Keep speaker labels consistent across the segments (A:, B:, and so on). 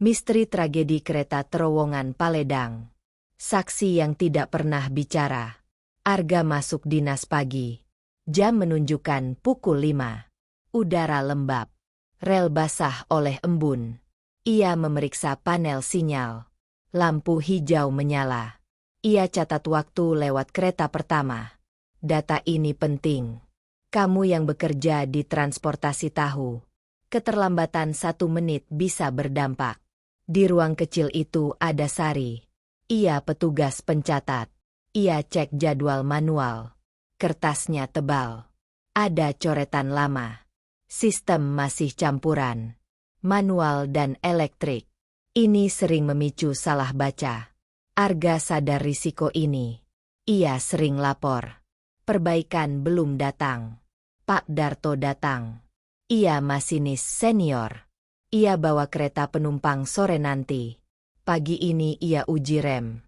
A: Misteri tragedi kereta terowongan Paledang. Saksi yang tidak pernah bicara. Arga masuk dinas pagi. Jam menunjukkan pukul 5. Udara lembab. Rel basah oleh embun. Ia memeriksa panel sinyal. Lampu hijau menyala. Ia catat waktu lewat kereta pertama. Data ini penting. Kamu yang bekerja di transportasi tahu. Keterlambatan 1 menit bisa berdampak. Di ruang kecil itu ada Sari. Ia petugas pencatat. Ia cek jadwal manual. Kertasnya tebal. Ada coretan lama. Sistem masih campuran. Manual dan elektrik. Ini sering memicu salah baca. Arga sadar risiko ini. Ia sering lapor. Perbaikan belum datang. Pak Darto datang. Ia masinis senior. Ia bawa kereta penumpang sore nanti. Pagi ini ia uji rem.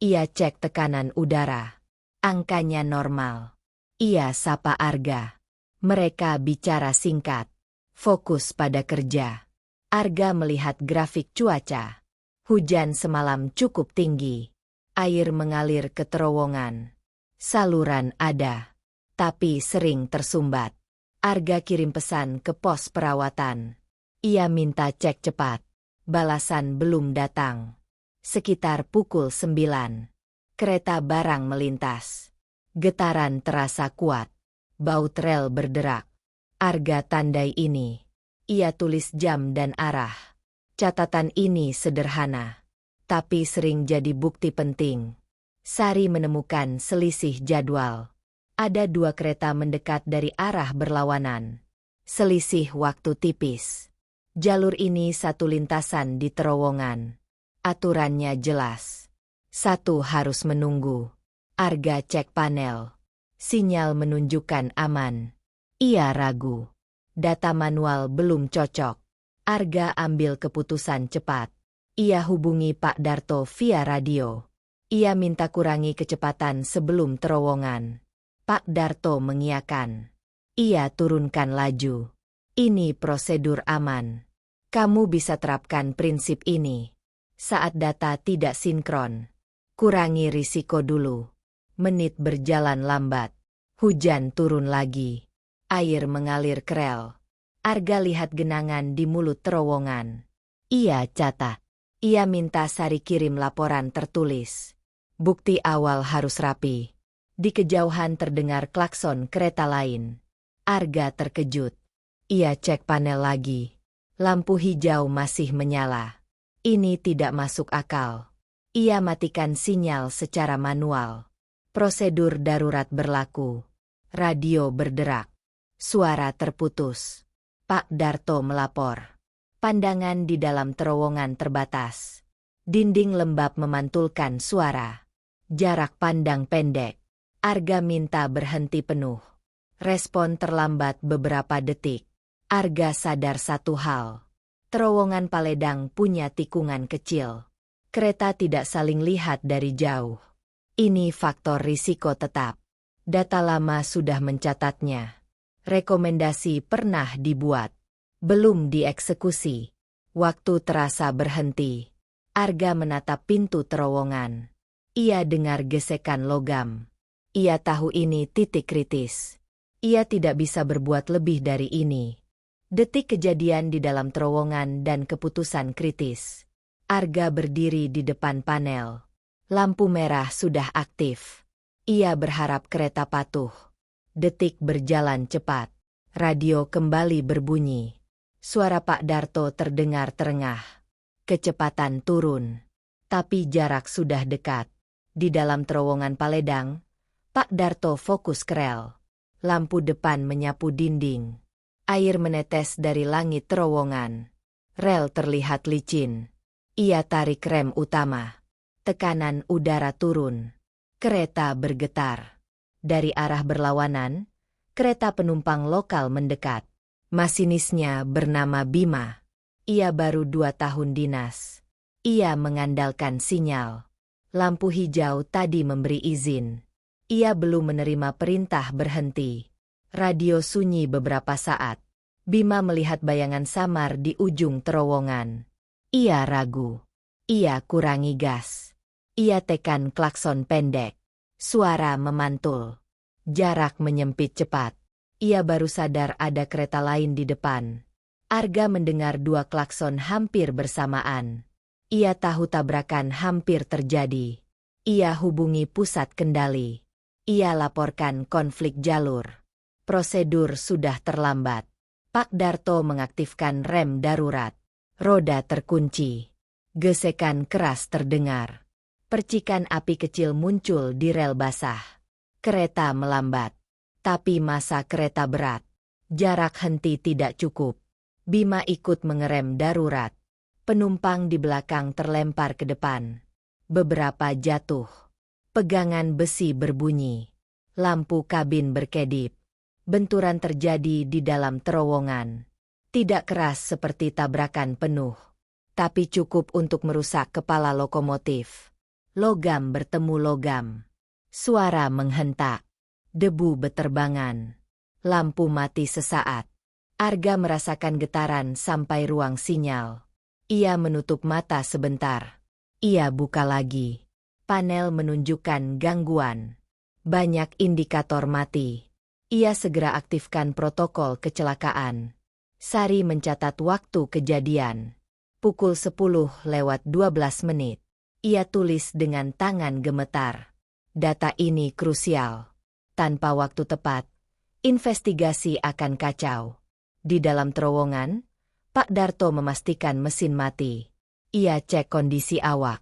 A: Ia cek tekanan udara. Angkanya normal. Ia sapa Arga. Mereka bicara singkat. Fokus pada kerja. Arga melihat grafik cuaca. Hujan semalam cukup tinggi. Air mengalir ke terowongan. Saluran ada. Tapi sering tersumbat. Arga kirim pesan ke pos perawatan. Ia minta cek cepat. Balasan belum datang. Sekitar pukul 9. Kereta barang melintas. Getaran terasa kuat. Baut rel berderak. Arga tandai ini. Ia tulis jam dan arah. Catatan ini sederhana. Tapi sering jadi bukti penting. Sari menemukan selisih jadwal. Ada 2 kereta mendekat dari arah berlawanan. Selisih waktu tipis. Jalur ini satu lintasan di terowongan. Aturannya jelas. 1 harus menunggu. Arga cek panel. Sinyal menunjukkan aman. Ia ragu. Data manual belum cocok. Arga ambil keputusan cepat. Ia hubungi Pak Darto via radio. Ia minta kurangi kecepatan sebelum terowongan. Pak Darto mengiyakan. Ia turunkan laju. Ini prosedur aman. Kamu bisa terapkan prinsip ini. Saat data tidak sinkron. Kurangi risiko dulu. Menit berjalan lambat. Hujan turun lagi. Air mengalir ke rel. Arga lihat genangan di mulut terowongan. Ia catat. Ia minta Sari kirim laporan tertulis. Bukti awal harus rapi. Di kejauhan terdengar klakson kereta lain. Arga terkejut. Ia cek panel lagi. Lampu hijau masih menyala. Ini tidak masuk akal. Ia matikan sinyal secara manual. Prosedur darurat berlaku. Radio berderak. Suara terputus. Pak Darto melapor. Pandangan di dalam terowongan terbatas. Dinding lembab memantulkan suara. Jarak pandang pendek. Arga minta berhenti penuh. Respon terlambat beberapa detik. Arga sadar satu hal. Terowongan Paledang punya tikungan kecil. Kereta tidak saling lihat dari jauh. Ini faktor risiko tetap. Data lama sudah mencatatnya. Rekomendasi pernah dibuat. Belum dieksekusi. Waktu terasa berhenti. Arga menatap pintu terowongan. Ia dengar gesekan logam. Ia tahu ini titik kritis. Ia tidak bisa berbuat lebih dari ini. Detik kejadian di dalam terowongan dan keputusan kritis. Arga berdiri di depan panel. Lampu merah sudah aktif. Ia berharap kereta patuh. Detik berjalan cepat. Radio kembali berbunyi. Suara Pak Darto terdengar terengah. Kecepatan turun. Tapi jarak sudah dekat. Di dalam terowongan Paledang, Pak Darto fokus ke rel. Lampu depan menyapu dinding. Air menetes dari langit terowongan. Rel terlihat licin. Ia tarik rem utama. Tekanan udara turun. Kereta bergetar. Dari arah berlawanan, kereta penumpang lokal mendekat. Masinisnya bernama Bima. Ia baru 2 tahun dinas. Ia mengandalkan sinyal. Lampu hijau tadi memberi izin. Ia belum menerima perintah berhenti. Radio sunyi beberapa saat. Bima melihat bayangan samar di ujung terowongan. Ia ragu. Ia kurangi gas. Ia tekan klakson pendek. Suara memantul. Jarak menyempit cepat. Ia baru sadar ada kereta lain di depan. Arga mendengar dua klakson hampir bersamaan. Ia tahu tabrakan hampir terjadi. Ia hubungi pusat kendali. Ia laporkan konflik jalur. Prosedur sudah terlambat. Pak Darto mengaktifkan rem darurat. Roda terkunci. Gesekan keras terdengar. Percikan api kecil muncul di rel basah. Kereta melambat. Tapi masa kereta berat. Jarak henti tidak cukup. Bima ikut mengerem darurat. Penumpang di belakang terlempar ke depan. Beberapa jatuh. Pegangan besi berbunyi. Lampu kabin berkedip. Benturan terjadi di dalam terowongan. Tidak keras seperti tabrakan penuh. Tapi cukup untuk merusak kepala lokomotif. Logam bertemu logam. Suara menghentak. Debu beterbangan. Lampu mati sesaat. Arga merasakan getaran sampai ruang sinyal. Ia menutup mata sebentar. Ia buka lagi. Panel menunjukkan gangguan. Banyak indikator mati. Ia segera aktifkan protokol kecelakaan. Sari mencatat waktu kejadian. Pukul 10:12. Ia tulis dengan tangan gemetar. Data ini krusial. Tanpa waktu tepat, investigasi akan kacau. Di dalam terowongan, Pak Darto memastikan mesin mati. Ia cek kondisi awak.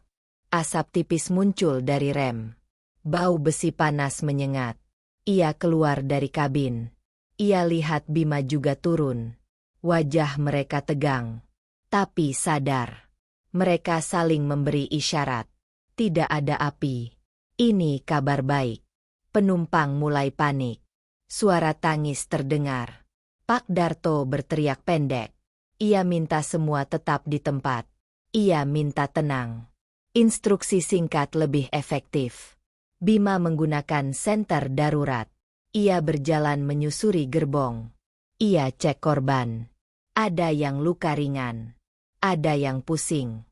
A: Asap tipis muncul dari rem. Bau besi panas menyengat. Ia keluar dari kabin. Ia lihat Bima juga turun. Wajah mereka tegang. Tapi sadar. Mereka saling memberi isyarat. Tidak ada api. Ini kabar baik. Penumpang mulai panik. Suara tangis terdengar. Pak Darto berteriak pendek. Ia minta semua tetap di tempat. Ia minta tenang. Instruksi singkat lebih efektif. Bima menggunakan senter darurat. Ia berjalan menyusuri gerbong. Ia cek korban. Ada yang luka ringan. Ada yang pusing.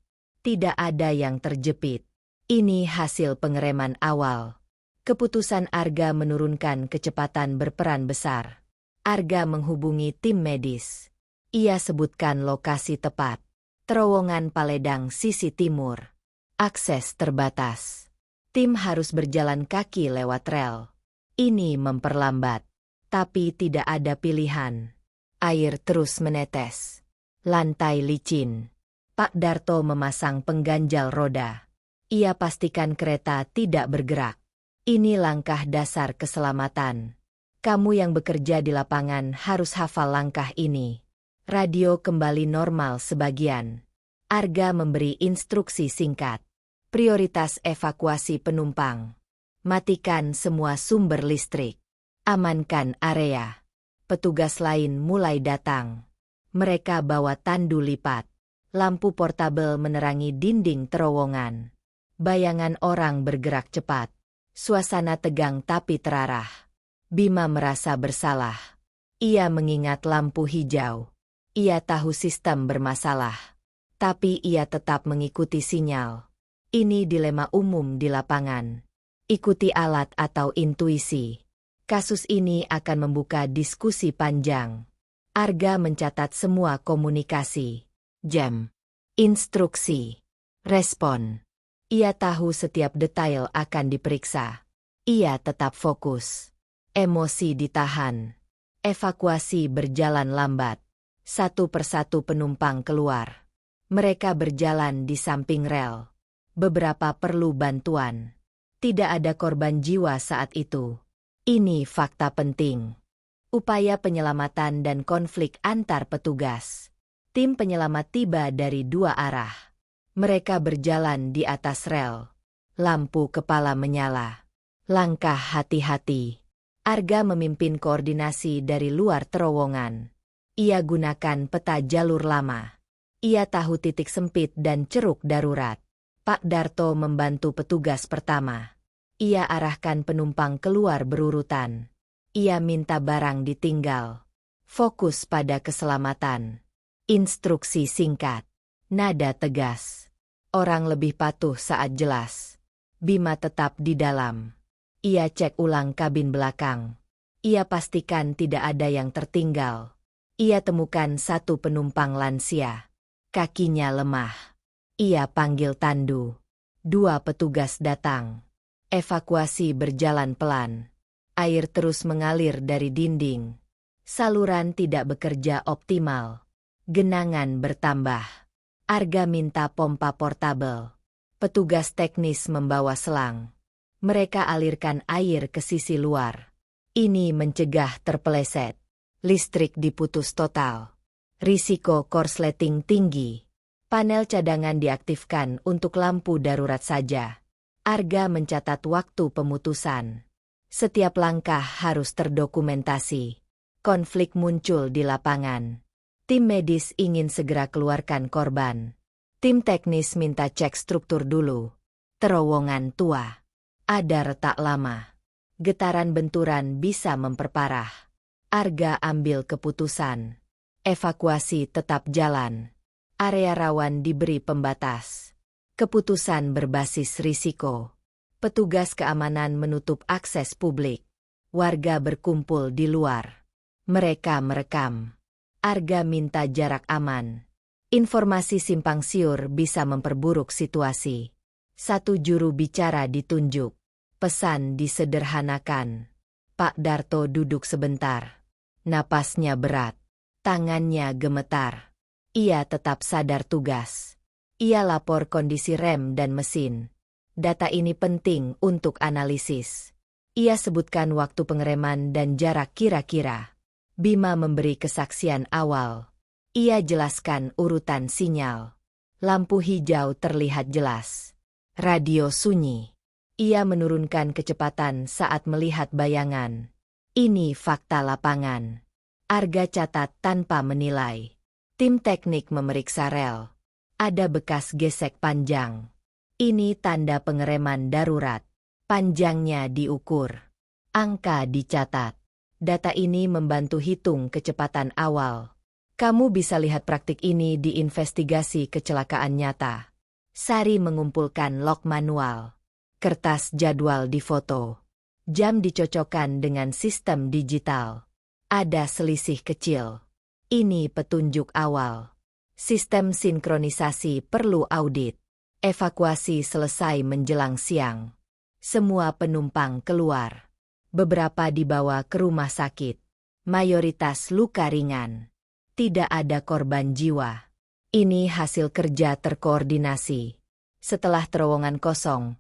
A: Tidak ada yang terjepit. Ini hasil pengereman awal. Keputusan Arga menurunkan kecepatan berperan besar. Arga menghubungi tim medis. Ia sebutkan lokasi tepat. Terowongan Paledang sisi timur. Akses terbatas. Tim harus berjalan kaki lewat rel. Ini memperlambat. Tapi tidak ada pilihan. Air terus menetes. Lantai licin. Pak Darto memasang pengganjal roda. Ia pastikan kereta tidak bergerak. Ini langkah dasar keselamatan. Kamu yang bekerja di lapangan harus hafal langkah ini. Radio kembali normal sebagian. Arga memberi instruksi singkat. Prioritas evakuasi penumpang. Matikan semua sumber listrik. Amankan area. Petugas lain mulai datang. Mereka bawa tandu lipat. Lampu portabel menerangi dinding terowongan. Bayangan orang bergerak cepat. Suasana tegang tapi terarah. Bima merasa bersalah. Ia mengingat lampu hijau. Ia tahu sistem bermasalah. Tapi ia tetap mengikuti sinyal. Ini dilema umum di lapangan. Ikuti alat atau intuisi. Kasus ini akan membuka diskusi panjang. Arga mencatat semua komunikasi. Jam. Instruksi. Respon. Ia tahu setiap detail akan diperiksa. Ia tetap fokus. Emosi ditahan. Evakuasi berjalan lambat. Satu persatu penumpang keluar. Mereka berjalan di samping rel. Beberapa perlu bantuan. Tidak ada korban jiwa saat itu. Ini fakta penting. Upaya penyelamatan dan konflik antar petugas. Tim penyelamat tiba dari dua arah. Mereka berjalan di atas rel. Lampu kepala menyala. Langkah hati-hati. Arga memimpin koordinasi dari luar terowongan. Ia gunakan peta jalur lama. Ia tahu titik sempit dan ceruk darurat. Pak Darto membantu petugas pertama. Ia arahkan penumpang keluar berurutan. Ia minta barang ditinggal. Fokus pada keselamatan. Instruksi singkat. Nada tegas. Orang lebih patuh saat jelas. Bima tetap di dalam. Ia cek ulang kabin belakang. Ia pastikan tidak ada yang tertinggal. Ia temukan satu penumpang lansia. Kakinya lemah. Ia panggil tandu. 2 petugas datang. Evakuasi berjalan pelan. Air terus mengalir dari dinding. Saluran tidak bekerja optimal. Genangan bertambah. Arga minta pompa portabel. Petugas teknis membawa selang. Mereka alirkan air ke sisi luar. Ini mencegah terpeleset. Listrik diputus total. Risiko korsleting tinggi. Panel cadangan diaktifkan untuk lampu darurat saja. Arga mencatat waktu pemutusan. Setiap langkah harus terdokumentasi. Konflik muncul di lapangan. Tim medis ingin segera keluarkan korban. Tim teknis minta cek struktur dulu. Terowongan tua. Ada retak lama. Getaran benturan bisa memperparah. Arga ambil keputusan. Evakuasi tetap jalan. Area rawan diberi pembatas. Keputusan berbasis risiko. Petugas keamanan menutup akses publik. Warga berkumpul di luar. Mereka merekam. Arga minta jarak aman. Informasi simpang siur bisa memperburuk situasi. 1 juru bicara ditunjuk. Pesan disederhanakan. Pak Darto duduk sebentar. Napasnya berat. Tangannya gemetar. Ia tetap sadar tugas. Ia lapor kondisi rem dan mesin. Data ini penting untuk analisis. Ia sebutkan waktu pengereman dan jarak kira-kira. Bima memberi kesaksian awal. Ia jelaskan urutan sinyal. Lampu hijau terlihat jelas. Radio sunyi. Ia menurunkan kecepatan saat melihat bayangan. Ini fakta lapangan. Arga catat tanpa menilai. Tim teknik memeriksa rel. Ada bekas gesek panjang. Ini tanda pengereman darurat. Panjangnya diukur. Angka dicatat. Data ini membantu hitung kecepatan awal. Kamu bisa lihat praktik ini di investigasi kecelakaan nyata. Sari mengumpulkan log manual. Kertas jadwal difoto. Jam dicocokkan dengan sistem digital. Ada selisih kecil. Ini petunjuk awal. Sistem sinkronisasi perlu audit. Evakuasi selesai menjelang siang. Semua penumpang keluar. Beberapa dibawa ke rumah sakit. Mayoritas luka ringan. Tidak ada korban jiwa. Ini hasil kerja terkoordinasi. Setelah terowongan kosong,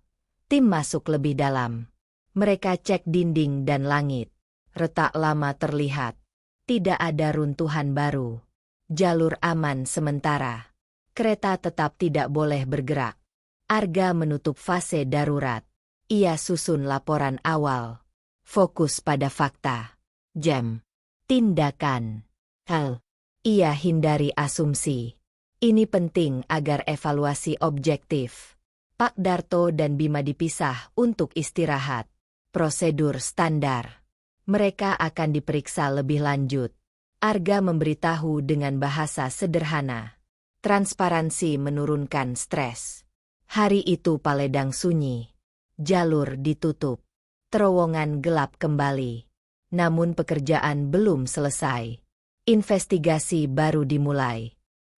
A: tim masuk lebih dalam. Mereka cek dinding dan langit. Retak lama terlihat. Tidak ada runtuhan baru. Jalur aman sementara. Kereta tetap tidak boleh bergerak. Arga menutup fase darurat. Ia susun laporan awal. Fokus pada fakta. Jam. Tindakan. Hal. Ia hindari asumsi. Ini penting agar evaluasi objektif. Pak Darto dan Bima dipisah untuk istirahat. Prosedur standar. Mereka akan diperiksa lebih lanjut. Arga memberitahu dengan bahasa sederhana. Transparansi menurunkan stres. Hari itu Paledang sunyi. Jalur ditutup. Terowongan gelap kembali. Namun pekerjaan belum selesai. Investigasi baru dimulai.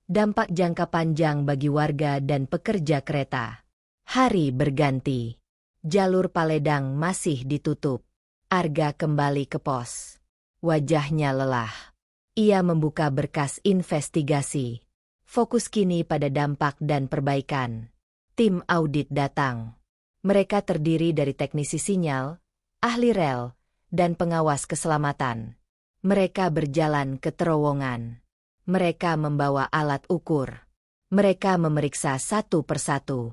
A: Dampak jangka panjang bagi warga dan pekerja kereta. Hari berganti. Jalur Paledang masih ditutup. Arga kembali ke pos. Wajahnya lelah. Ia membuka berkas investigasi. Fokus kini pada dampak dan perbaikan. Tim audit datang. Mereka terdiri dari teknisi sinyal, ahli rel, dan pengawas keselamatan. Mereka berjalan ke terowongan. Mereka membawa alat ukur. Mereka memeriksa satu persatu.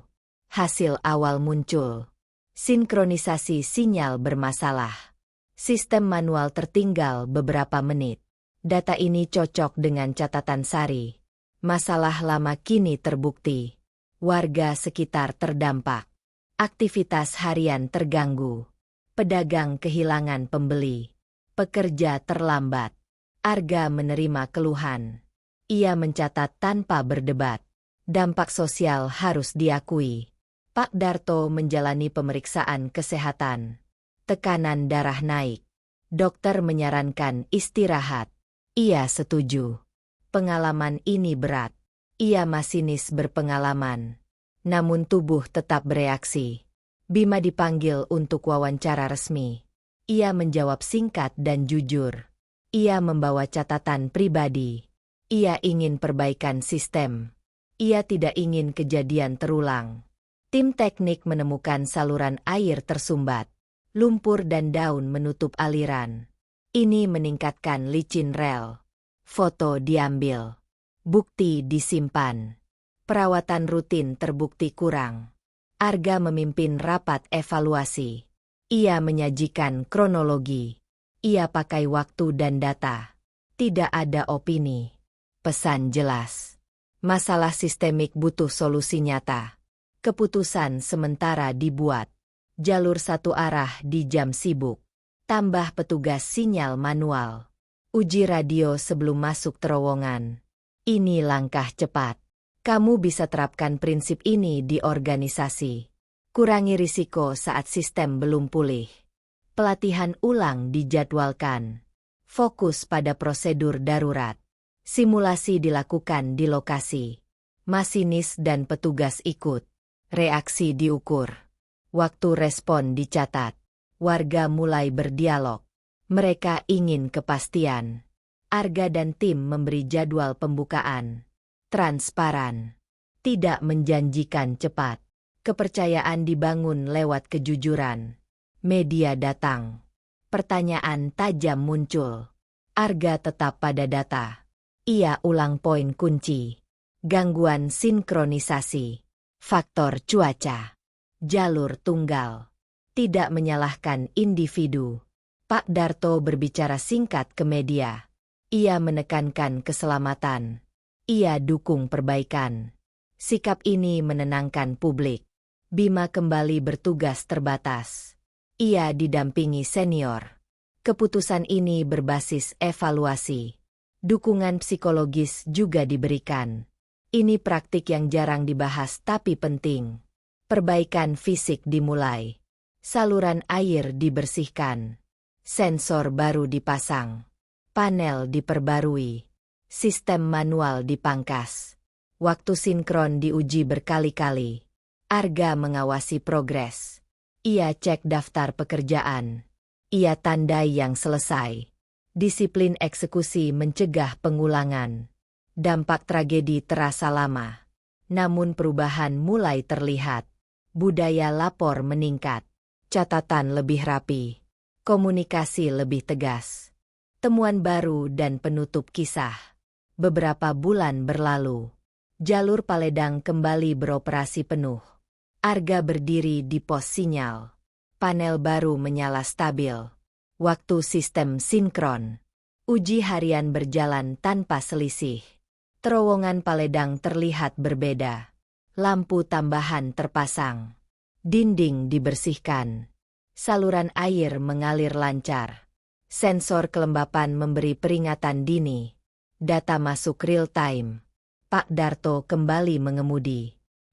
A: Hasil awal muncul. Sinkronisasi sinyal bermasalah. Sistem manual tertinggal beberapa menit. Data ini cocok dengan catatan Sari. Masalah lama kini terbukti. Warga sekitar terdampak. Aktivitas harian terganggu. Pedagang kehilangan pembeli. Pekerja terlambat. Arga menerima keluhan. Ia mencatat tanpa berdebat. Dampak sosial harus diakui. Pak Darto menjalani pemeriksaan kesehatan. Tekanan darah naik. Dokter menyarankan istirahat. Ia setuju. Pengalaman ini berat. Ia masinis berpengalaman. Namun tubuh tetap bereaksi. Bima dipanggil untuk wawancara resmi. Ia menjawab singkat dan jujur. Ia membawa catatan pribadi. Ia ingin perbaikan sistem. Ia tidak ingin kejadian terulang. Tim teknik menemukan saluran air tersumbat. Lumpur dan daun menutup aliran. Ini meningkatkan licin rel. Foto diambil. Bukti disimpan. Perawatan rutin terbukti kurang. Arga memimpin rapat evaluasi. Ia menyajikan kronologi. Ia pakai waktu dan data. Tidak ada opini. Pesan jelas. Masalah sistemik butuh solusi nyata. Keputusan sementara dibuat. Jalur satu arah di jam sibuk. Tambah petugas sinyal manual. Uji radio sebelum masuk terowongan. Ini langkah cepat. Kamu bisa terapkan prinsip ini di organisasi. Kurangi risiko saat sistem belum pulih. Pelatihan ulang dijadwalkan. Fokus pada prosedur darurat. Simulasi dilakukan di lokasi. Masinis dan petugas ikut. Reaksi diukur. Waktu respon dicatat. Warga mulai berdialog. Mereka ingin kepastian. Arga dan tim memberi jadwal pembukaan. Transparan. Tidak menjanjikan cepat. Kepercayaan dibangun lewat kejujuran. Media datang. Pertanyaan tajam muncul. Arga tetap pada data. Ia ulang poin kunci. Gangguan sinkronisasi. Faktor cuaca. Jalur tunggal. Tidak menyalahkan individu. Pak Darto berbicara singkat ke media. Ia menekankan keselamatan. Ia dukung perbaikan. Sikap ini menenangkan publik. Bima kembali bertugas terbatas. Ia didampingi senior. Keputusan ini berbasis evaluasi. Dukungan psikologis juga diberikan. Ini praktik yang jarang dibahas tapi penting. Perbaikan fisik dimulai. Saluran air dibersihkan. Sensor baru dipasang. Panel diperbarui. Sistem manual dipangkas. Waktu sinkron diuji berkali-kali. Arga mengawasi progres. Ia cek daftar pekerjaan. Ia tandai yang selesai. Disiplin eksekusi mencegah pengulangan. Dampak tragedi terasa lama. Namun perubahan mulai terlihat. Budaya lapor meningkat. Catatan lebih rapi. Komunikasi lebih tegas. Temuan baru dan penutup kisah. Beberapa bulan berlalu. Jalur Paledang kembali beroperasi penuh. Arga berdiri di pos sinyal. Panel baru menyala stabil. Waktu sistem sinkron. Uji harian berjalan tanpa selisih. Terowongan Paledang terlihat berbeda. Lampu tambahan terpasang. Dinding dibersihkan. Saluran air mengalir lancar. Sensor kelembapan memberi peringatan dini. Data masuk real time. Pak Darto kembali mengemudi.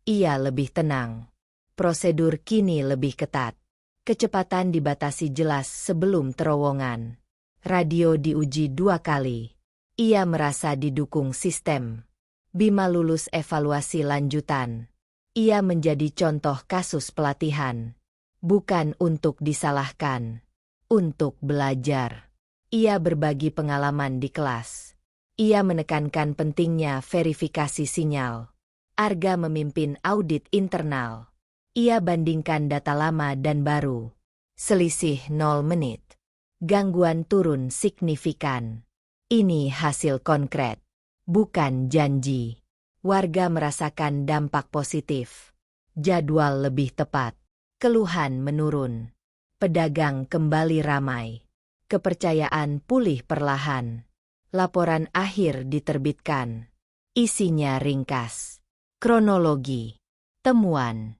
A: Ia lebih tenang. Prosedur kini lebih ketat. Kecepatan dibatasi jelas sebelum terowongan. Radio diuji 2 kali. Ia merasa didukung sistem. Bima lulus evaluasi lanjutan. Ia menjadi contoh kasus pelatihan. Bukan untuk disalahkan. Untuk belajar. Ia berbagi pengalaman di kelas. Ia menekankan pentingnya verifikasi sinyal. Arga memimpin audit internal. Ia bandingkan data lama dan baru. Selisih 0 menit. Gangguan turun signifikan. Ini hasil konkret. Bukan janji. Warga merasakan dampak positif. Jadwal lebih tepat. Keluhan menurun. Pedagang kembali ramai. Kepercayaan pulih perlahan. Laporan akhir diterbitkan. Isinya ringkas. Kronologi. Temuan.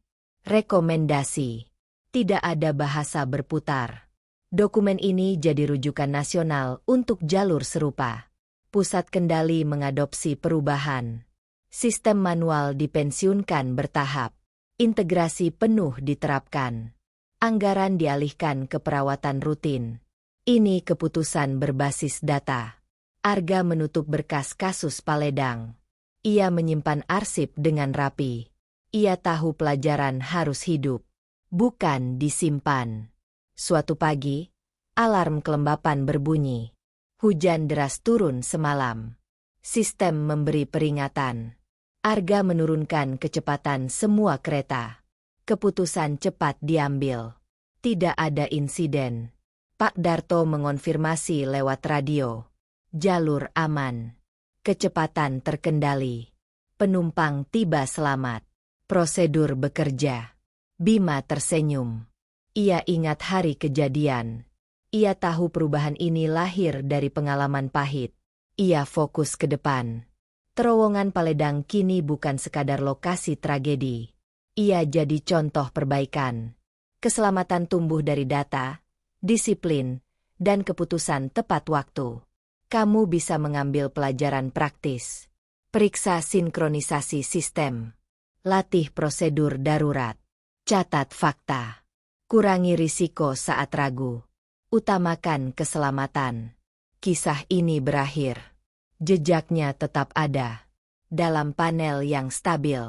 A: Rekomendasi. Tidak ada bahasa berputar. Dokumen ini jadi rujukan nasional untuk jalur serupa. Pusat kendali mengadopsi perubahan. Sistem manual dipensiunkan bertahap. Integrasi penuh diterapkan. Anggaran dialihkan ke perawatan rutin. Ini keputusan berbasis data. Arga menutup berkas kasus Paledang. Ia menyimpan arsip dengan rapi. Ia tahu pelajaran harus hidup, bukan disimpan. Suatu pagi, alarm kelembapan berbunyi. Hujan deras turun semalam. Sistem memberi peringatan. Arga menurunkan kecepatan semua kereta. Keputusan cepat diambil. Tidak ada insiden. Pak Darto mengonfirmasi lewat radio. Jalur aman. Kecepatan terkendali. Penumpang tiba selamat. Prosedur bekerja. Bima tersenyum. Ia ingat hari kejadian. Ia tahu perubahan ini lahir dari pengalaman pahit. Ia fokus ke depan. Terowongan Paledang kini bukan sekadar lokasi tragedi. Ia jadi contoh perbaikan. Keselamatan tumbuh dari data, disiplin, dan keputusan tepat waktu. Kamu bisa mengambil pelajaran praktis. Periksa sinkronisasi sistem. Latih prosedur darurat. Catat fakta. Kurangi risiko saat ragu. Utamakan keselamatan. Kisah ini berakhir. Jejaknya tetap ada. Dalam panel yang stabil.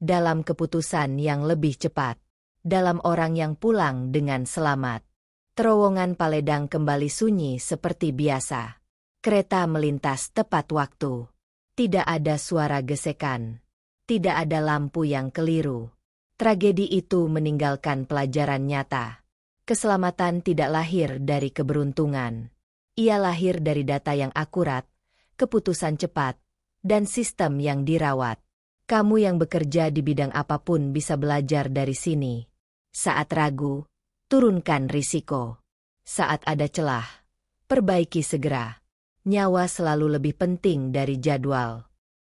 A: Dalam keputusan yang lebih cepat. Dalam orang yang pulang dengan selamat. Terowongan Paledang kembali sunyi seperti biasa. Kereta melintas tepat waktu. Tidak ada suara gesekan. Tidak ada lampu yang keliru. Tragedi itu meninggalkan pelajaran nyata. Keselamatan tidak lahir dari keberuntungan. Ia lahir dari data yang akurat, keputusan cepat, dan sistem yang dirawat. Kamu yang bekerja di bidang apapun bisa belajar dari sini. Saat ragu, turunkan risiko. Saat ada celah, perbaiki segera. Nyawa selalu lebih penting dari jadwal.